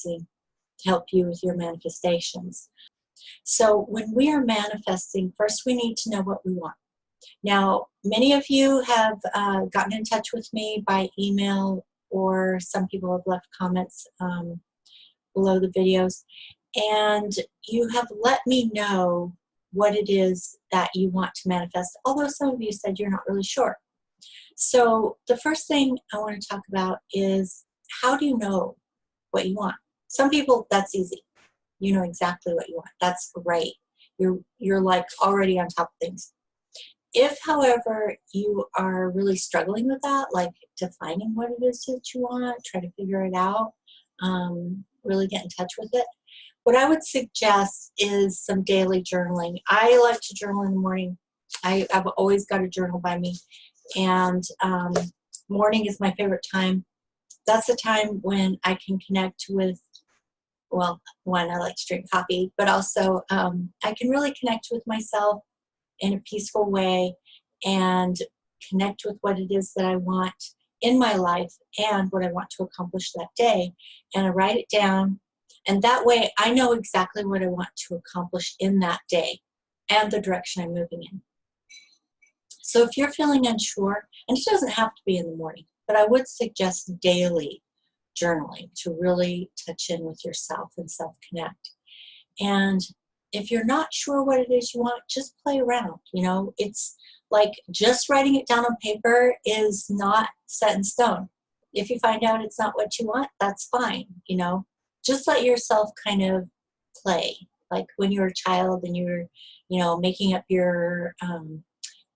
to help you with your manifestations. So when we are manifesting, first we need to know what we want. Now, many of you have gotten in touch with me by email, or some people have left comments below the videos, and you have let me know what it is that you want to manifest, although some of you said you're not really sure. So the first thing I want to talk about is, how do you know what you want? Some people, that's easy. You know exactly what you want. That's great. You're like already on top of things. If, however, you are really struggling with that, like defining what it is that you want, try to figure it out, really get in touch with it, what I would suggest is some daily journaling. I like to journal in the morning. I've always got a journal by me, and morning is my favorite time. That's the time when I can connect with, well, one, I like to drink coffee, but also I can really connect with myself in a peaceful way and connect with what it is that I want in my life and what I want to accomplish that day. And I write it down, and that way I know exactly what I want to accomplish in that day and the direction I'm moving in. So if you're feeling unsure, and it doesn't have to be in the morning, but I would suggest daily journaling to really touch in with yourself and self-connect. And if you're not sure what it is you want, just play around. You know, it's like just writing it down on paper is not set in stone. If you find out it's not what you want, that's fine. You know, just let yourself kind of play. Like when you were a child and you were, you know, making up your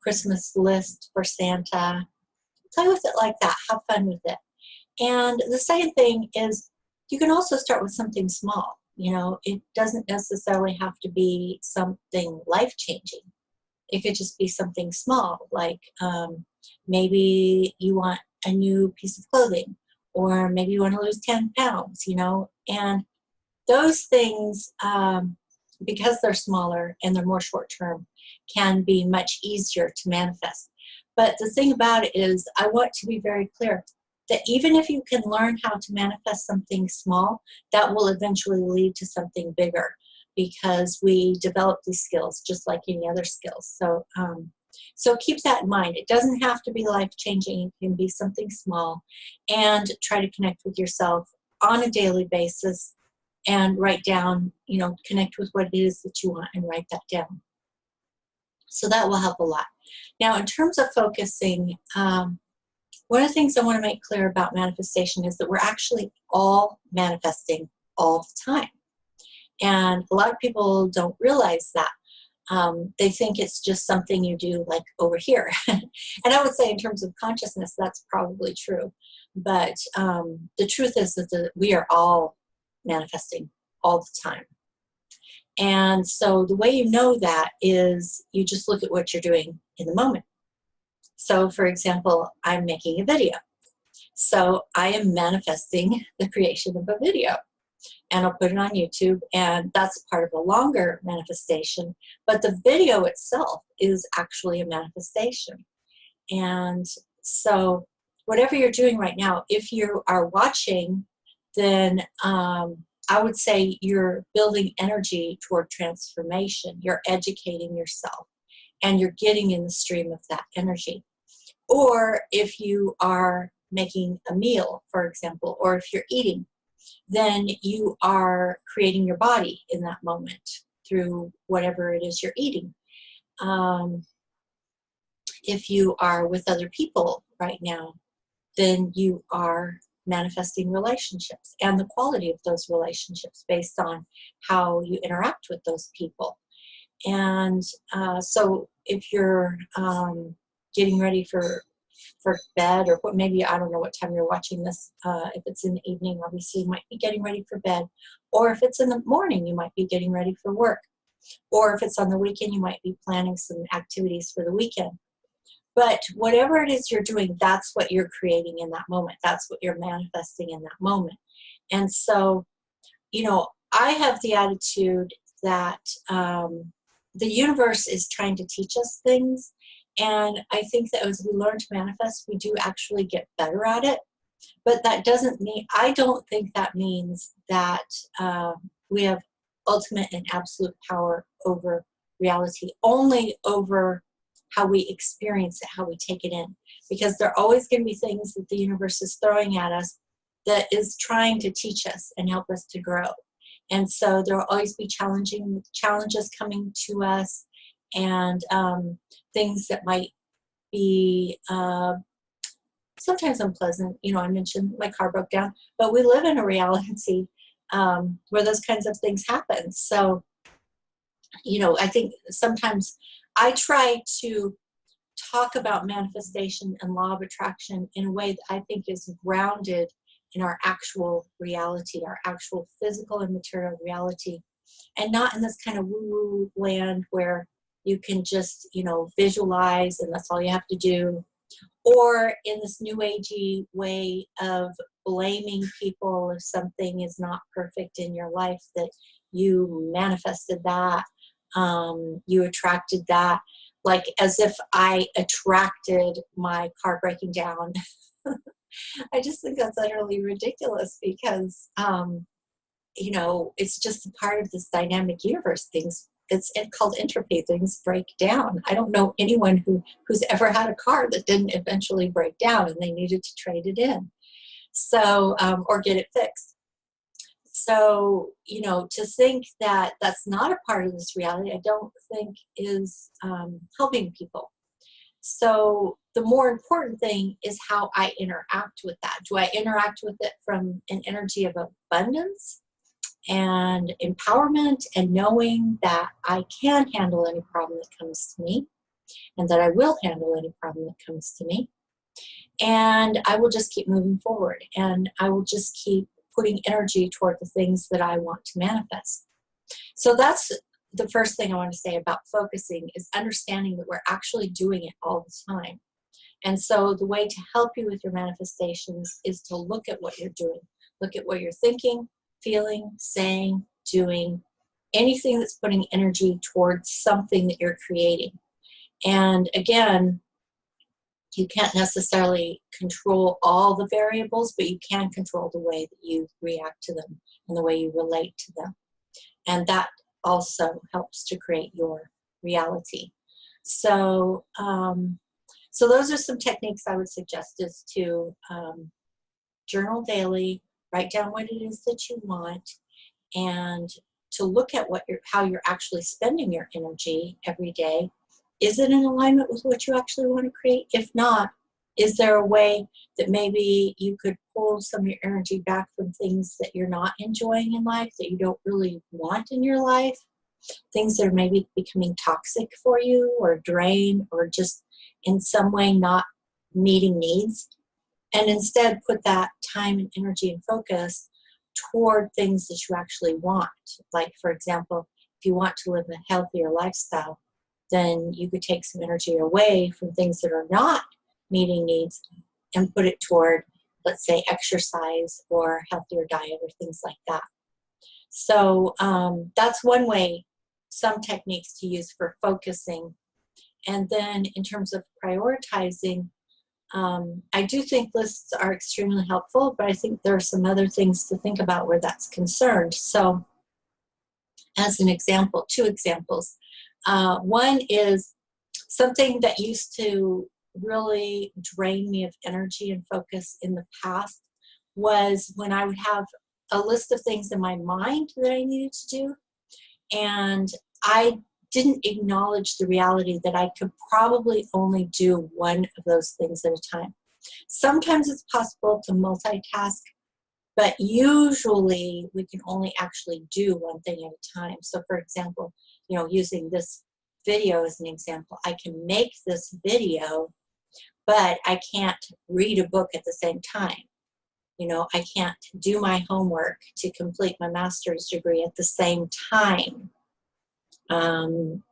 Christmas list for Santa. Play with it like that. Have fun with it. And the second thing is, you can also start with something small. You know, it doesn't necessarily have to be something life-changing. It could just be something small, like maybe you want a new piece of clothing, or maybe you want to lose 10 pounds, you know. And those things, because they're smaller and they're more short-term, can be much easier to manifest. But the thing about it is, I want to be very clear that even if you can learn how to manifest something small, that will eventually lead to something bigger, because we develop these skills just like any other skills. So, so keep that in mind. It doesn't have to be life-changing. It can be something small, and try to connect with yourself on a daily basis and write down, you know, connect with what it is that you want and write that down. So that will help a lot. Now, in terms of focusing, one of the things I want to make clear about manifestation is that we're actually all manifesting all the time. And a lot of people don't realize that. They think it's just something you do like over here. And I would say in terms of consciousness, that's probably true. But the truth is that we are all manifesting all the time. And so the way you know that is you just look at what you're doing in the moment. So for example, I'm making a video. So I am manifesting the creation of a video, and I'll put it on YouTube, and that's part of a longer manifestation. But the video itself is actually a manifestation. And so whatever you're doing right now, if you are watching, then I would say you're building energy toward transformation. You're educating yourself, and you're getting in the stream of that energy. Or if you are making a meal, for example, or if you're eating, then you are creating your body in that moment through whatever it is you're eating. If you are with other people right now, then you are manifesting relationships and the quality of those relationships based on how you interact with those people. And so if you're getting ready for bed, or what, maybe, I don't know what time you're watching this. If it's in the evening, obviously you might be getting ready for bed. Or if it's in the morning, you might be getting ready for work. Or if it's on the weekend, you might be planning some activities for the weekend. But whatever it is you're doing, that's what you're creating in that moment. That's what you're manifesting in that moment. And so, you know, I have the attitude that the universe is trying to teach us things. And I think that as we learn to manifest, we do actually get better at it. But that doesn't mean, I don't think that means that we have ultimate and absolute power over reality, only over how we experience it, how we take it in. Because there are always going to be things that the universe is throwing at us that is trying to teach us and help us to grow. And so there will always be challenges coming to us, and things that might be sometimes unpleasant. You know, I mentioned my car broke down, but we live in a reality where those kinds of things happen. So, you know, I think sometimes I try to talk about manifestation and law of attraction in a way that I think is grounded in our actual reality, our actual physical and material reality, and not in this kind of woo-woo land where you can just, you know, visualize and that's all you have to do, or in this new agey way of blaming people if something is not perfect in your life, that you manifested that, you attracted that, like as if I attracted my car breaking down. I just think that's utterly ridiculous because, you know, it's just a part of this dynamic universe. It's called entropy. Things break down. I don't know anyone who's ever had a car that didn't eventually break down and they needed to trade it in. So, or get it fixed. So, you know, to think that that's not a part of this reality, I don't think is helping people. So the more important thing is how I interact with that. Do I interact with it from an energy of abundance and empowerment and knowing that I can handle any problem that comes to me and that I will handle any problem that comes to me? And I will just keep moving forward and I will just keep putting energy toward the things that I want to manifest. So that's the first thing I want to say about focusing, is understanding that we're actually doing it all the time. And so the way to help you with your manifestations is to look at what you're doing. Look at what you're thinking, feeling, saying, doing, anything that's putting energy towards something that you're creating. And again, you can't necessarily control all the variables, but you can control the way that you react to them and the way you relate to them. And that also helps to create your reality. So, so those are some techniques I would suggest, is to journal daily, write down what it is that you want, and to look at how you're actually spending your energy every day. Is it in alignment with what you actually want to create? If not, is there a way that maybe you could pull some of your energy back from things that you're not enjoying in life, that you don't really want in your life, things that are maybe becoming toxic for you or drain or just in some way not meeting needs, and instead put that time and energy and focus toward things that you actually want. Like, for example, if you want to live a healthier lifestyle, then you could take some energy away from things that are not meeting needs and put it toward, let's say, exercise or healthier diet or things like that. So that's one way, some techniques to use for focusing. And then in terms of prioritizing, I do think lists are extremely helpful, but I think there are some other things to think about where that's concerned. So as an example, two examples. One is something that used to really drain me of energy and focus in the past was when I would have a list of things in my mind that I needed to do, and I didn't acknowledge the reality that I could probably only do one of those things at a time. Sometimes it's possible to multitask, but usually we can only actually do one thing at a time. So for example, you know, using this video as an example, I can make this video, but I can't read a book at the same time. You know, I can't do my homework to complete my master's degree at the same time.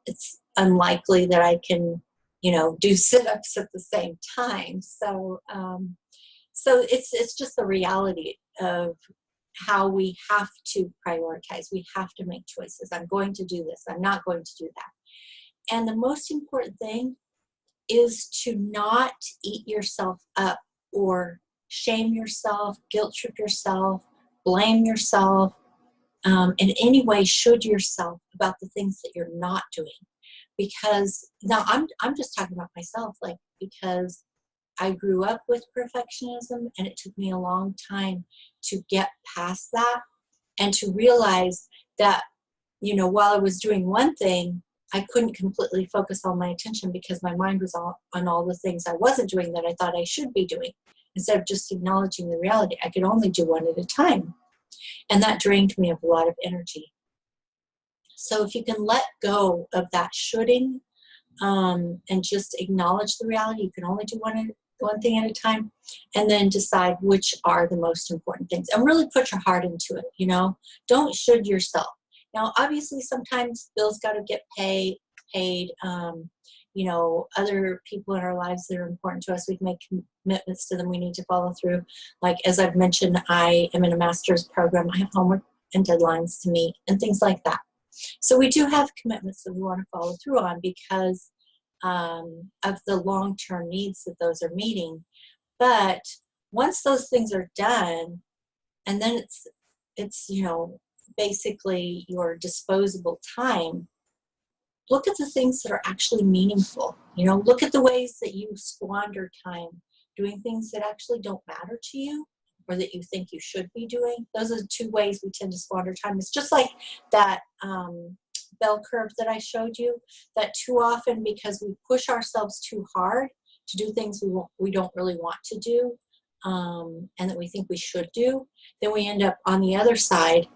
It's unlikely that I can, you know, do sit-ups at the same time. So, so it's just the reality of how we have to prioritize. We have to make choices. I'm going to do this. I'm not going to do that. And the most important thing is to not eat yourself up or shame yourself, guilt trip yourself, blame yourself, in any way should yourself about the things that you're not doing. Because now I'm just talking about myself, like, because I grew up with perfectionism and it took me a long time to get past that and to realize that, you know, while I was doing one thing, I couldn't completely focus all my attention because my mind was on all the things I wasn't doing that I thought I should be doing. Instead of just acknowledging the reality, I could only do one at a time. And that drained me of a lot of energy. So if you can let go of that shoulding, and just acknowledge the reality, you can only do one thing at a time, and then decide which are the most important things, and really put your heart into it. You know, don't should yourself. Now, obviously, sometimes bills got to get paid. You know, other people in our lives that are important to us, we've made commitments to them. We need to follow through. Like, as I've mentioned, I am in a master's program. I have homework and deadlines to meet and things like that. So we do have commitments that we want to follow through on because of the long-term needs that those are meeting. But once those things are done, and then it's you know, basically your disposable time, look at the things that are actually meaningful. You know, look at the ways that you squander time doing things that actually don't matter to you or that you think you should be doing. Those are the two ways we tend to squander time. It's just like that bell curve that I showed you, that too often, because we push ourselves too hard to do things we don't really want to do, and that we think we should do, then we end up on the other side,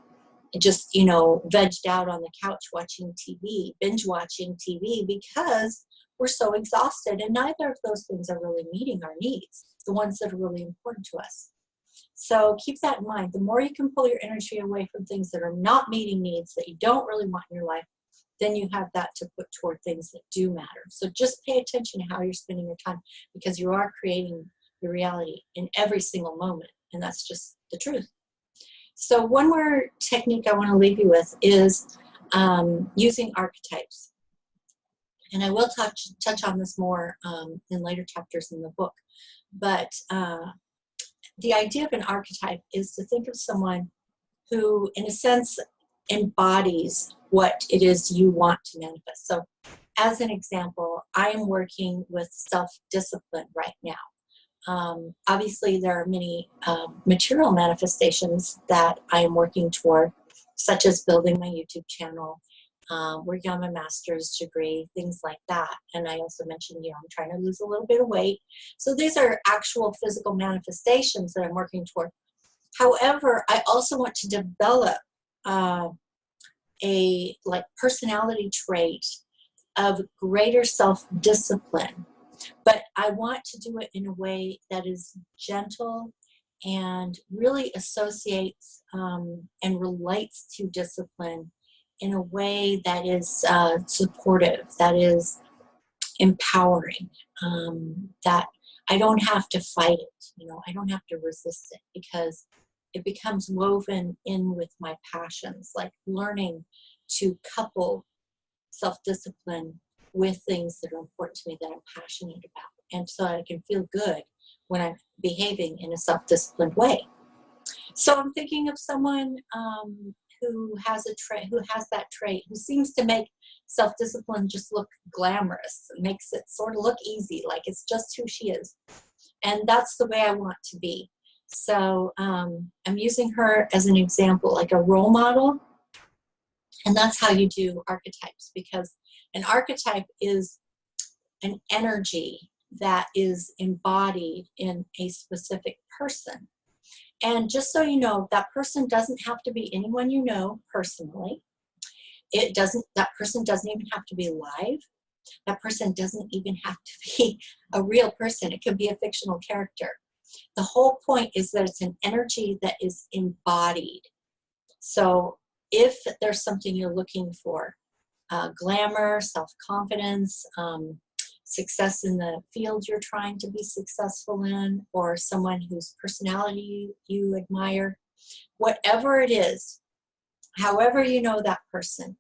just, you know, vegged out on the couch watching TV, binge watching TV, because we're so exhausted, and neither of those things are really meeting our needs, the ones that are really important to us. So keep that in mind. The more you can pull your energy away from things that are not meeting needs, that you don't really want in your life, then you have that to put toward things that do matter. So just pay attention to how you're spending your time, because you are creating your reality in every single moment, and that's just the truth. So one more technique I want to leave you with is using archetypes. And I will touch on this more in later chapters in the book. But the idea of an archetype is to think of someone who, in a sense, embodies what it is you want to manifest. So as an example, I am working with self-discipline right now. Obviously, there are many material manifestations that I am working toward, such as building my YouTube channel, working on my master's degree, things like that. And I also mentioned, you know, I'm trying to lose a little bit of weight. So these are actual physical manifestations that I'm working toward. However, I also want to develop a personality trait of greater self-discipline. But I want to do it in a way that is gentle and really associates and relates to discipline in a way that is supportive, that is empowering, that I don't have to fight it, you know, I don't have to resist it, because it becomes woven in with my passions, like learning to couple self-discipline with things that are important to me, that I'm passionate about. And so I can feel good when I'm behaving in a self-disciplined way. So I'm thinking of someone who has that trait, who seems to make self-discipline just look glamorous. It makes it sort of look easy, like it's just who she is. And that's the way I want to be. So I'm using her as an example, like a role model. And that's how you do archetypes, because an archetype is an energy that is embodied in a specific person. And just so you know, that person doesn't have to be anyone you know personally. That person doesn't even have to be alive. That person doesn't even have to be a real person. It could be a fictional character. The whole point is that it's an energy that is embodied. So if there's something you're looking for, glamour, self-confidence, success in the field you're trying to be successful in, or someone whose personality you admire, whatever it is, however you know that person,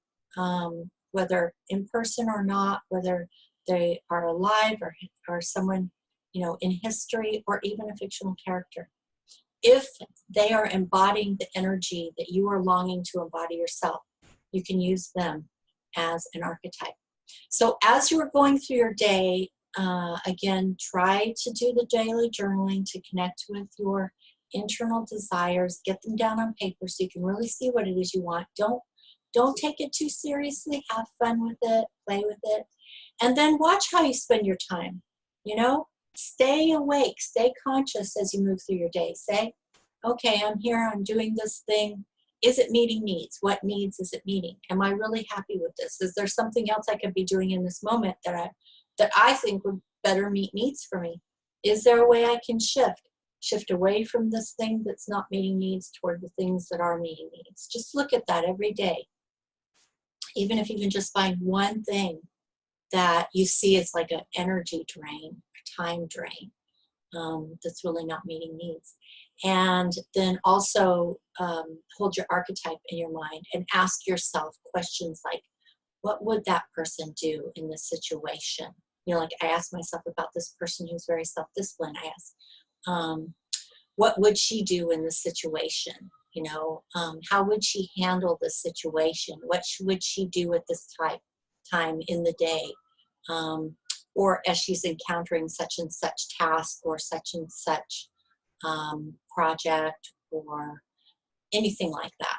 whether in person or not, whether they are alive or someone you know, in history or even a fictional character. If they are embodying the energy that you are longing to embody yourself, you can use them as an archetype. So as you are going through your day, again, try to do the daily journaling to connect with your internal desires. Get them down on paper so you can really see what it is you want. Don't take it too seriously. Have fun with it. Play with it. And then watch how you spend your time. You know, stay awake. Stay conscious as you move through your day. Say, okay, I'm here. I'm doing this thing. Is it meeting needs? What needs is it meeting? Am I really happy with this? Is there something else I could be doing in this moment that I think would better meet needs for me? Is there a way I can shift away from this thing that's not meeting needs toward the things that are meeting needs? Just look at that every day. Even if you can just find one thing that you see as like an energy drain, a time drain, that's really not meeting needs. And then also hold your archetype in your mind and ask yourself questions like, what would that person do in this situation? You know, like I asked myself about this person who's very self-disciplined. I asked, what would she do in this situation? You know, how would she handle this situation? What would she do at this time in the day? Or as she's encountering such and such task or such and such project or anything like that.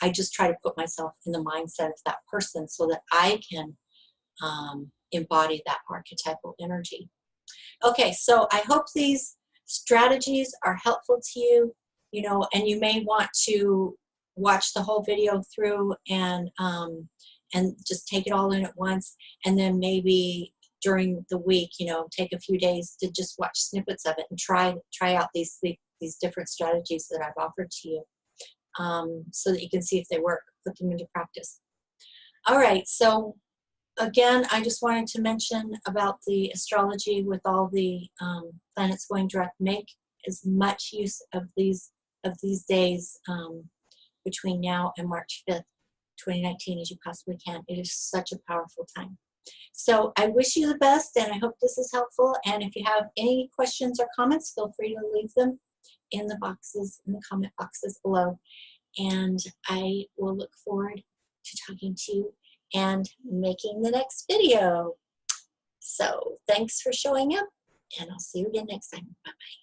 I just try to put myself in the mindset of that person so that I can embody that archetypal energy. Okay, so I hope these strategies are helpful to you, you know, and you may want to watch the whole video through and just take it all in at once, and then maybe during the week, you know, take a few days to just watch snippets of it and try out these different strategies that I've offered to you, so that you can see if they work, put them into practice. All right, so again, I just wanted to mention about the astrology with all the planets going direct. Make as much use of these days between now and March 5th, 2019 as you possibly can. It is such a powerful time. So I wish you the best, and I hope this is helpful. And if you have any questions or comments, feel free to leave them in the comment boxes below. And I will look forward to talking to you and making the next video. So thanks for showing up, and I'll see you again next time. Bye-bye.